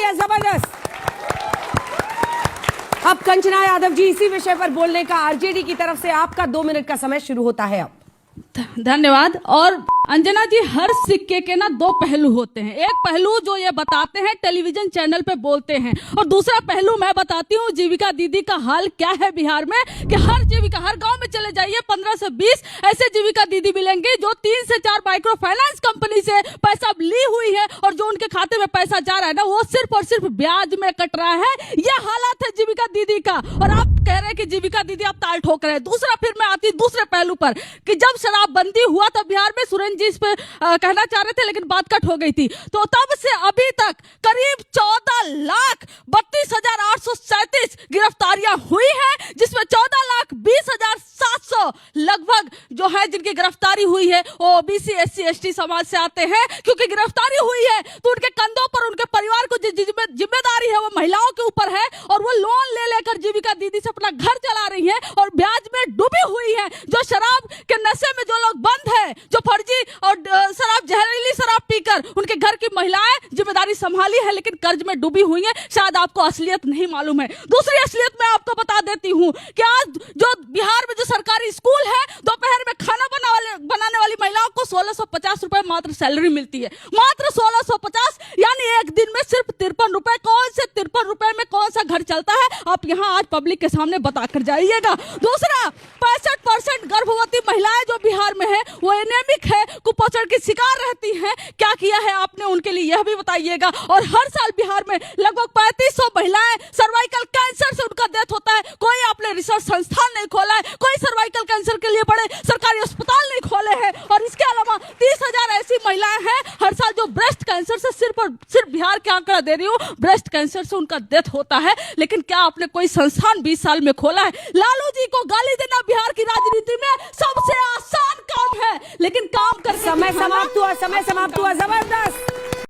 तालियां जबरदस्त। अब कंचना यादव जी, इसी विषय पर बोलने का आरजेडी की तरफ से आपका 2 मिनट का समय शुरू होता है अब। धन्यवाद। और अंजना जी, हर सिक्के के ना 2 पहलू होते हैं। एक पहलू जो ये बताते हैं टेलीविजन चैनल पे बोलते हैं, और दूसरा पहलू मैं बताती हूँ जीविका दीदी का हाल क्या है बिहार में। कि हर जीविका, हर गांव में चले जाइए 15 से 20 ऐसे जीविका दीदी मिलेंगे जो 3 से 4 माइक्रो फाइनेंस कंपनी से पैसा ली हुई है, और जो उनके खाते में पैसा जा रहा है ना, वो सिर्फ और सिर्फ ब्याज में कट रहा है। ये हालात है जीविका दीदी का, और आप कह रहे हैं कि जीविका दीदी आप ताल ठोक रहे हैं। दूसरा, फिर मैं आती दूसरे पहलू पर कि जब शराबबंदी हुआ था बिहार में, सुरेंद्र जी इस पे कहना चाह रहे थे लेकिन बात कट हो गई थी, तो तब से अभी तक करीब 14,32,837 गिरफ्तारियां हुई हैं, जिसमें 14,20,700 लगभग जो है जिनकी गिरफ्तारी हुई है वो ओबीसी SC ST समाज से आते हैं। क्योंकि गिरफ्तारी हुई है तो उनके कंधों पर उनके परिवार को जो जिम्मेदारी है वो महिलाओं के ऊपर है, और वो लोन ले लेकर जीविका दीदी से अपना घर चला रही है और ब्याज में डूबी हुई है। जो शराब के नशे में जो लोग बंद है, जो फर्जी और शराब, जहरीली शराब पीकर उनके घर की महिलाएं जिम्मेदारी संभाली है लेकिन कर्ज में डूबी हुई है। शायद आपको असलियत नहीं मालूम है। दूसरी असलियत मैं आपको बता देती हूँ कि आज जो बिहार में जो सरकारी स्कूल है, दोपहर में खाना बनाने वाली महिलाओं को 1650 रुपए मात्र सैलरी मिलती है। मात्र 1650, यानी एक दिन में सिर्फ 53 रुपए। कौन से 53 रुपए में कौन सा घर चलता है, आप यहाँ आज पब्लिक के सामने बता कर जाइएगा। दूसरा, 65% गर्भवती महिलाएं जो बिहार में है वो एनेमिक है, कुपोषण की शिकार रहती हैं। क्या किया है आपने उनके लिए, यह भी बताइएगा। और हर साल बिहार में लगभग 3500 महिलाएं सर्वाइकल कैंसर से उनका डेथ होता है। कोई आपने रिसर्च संस्थान नहीं खोला है, कोई सर्वाइकल कैंसर के लिए बड़े सरकारी अस्पताल नहीं खोले हैं। और इसके अलावा 30,000 ऐसी महिलाएं हैं हर साल जो ब्रेस्ट कैंसर से, सिर्फ और सिर्फ बिहार के आंकड़ा दे रही हूँ, ब्रेस्ट कैंसर से उनका डेथ होता है। लेकिन क्या आपने कोई संस्थान 20 साल में खोला है? लालू जी को गाली देना बिहार की राजनीति में सबसे आसान काम है, लेकिन काम कर समय समाप्त हुआ, समय समाप्त हुआ। जबरदस्त।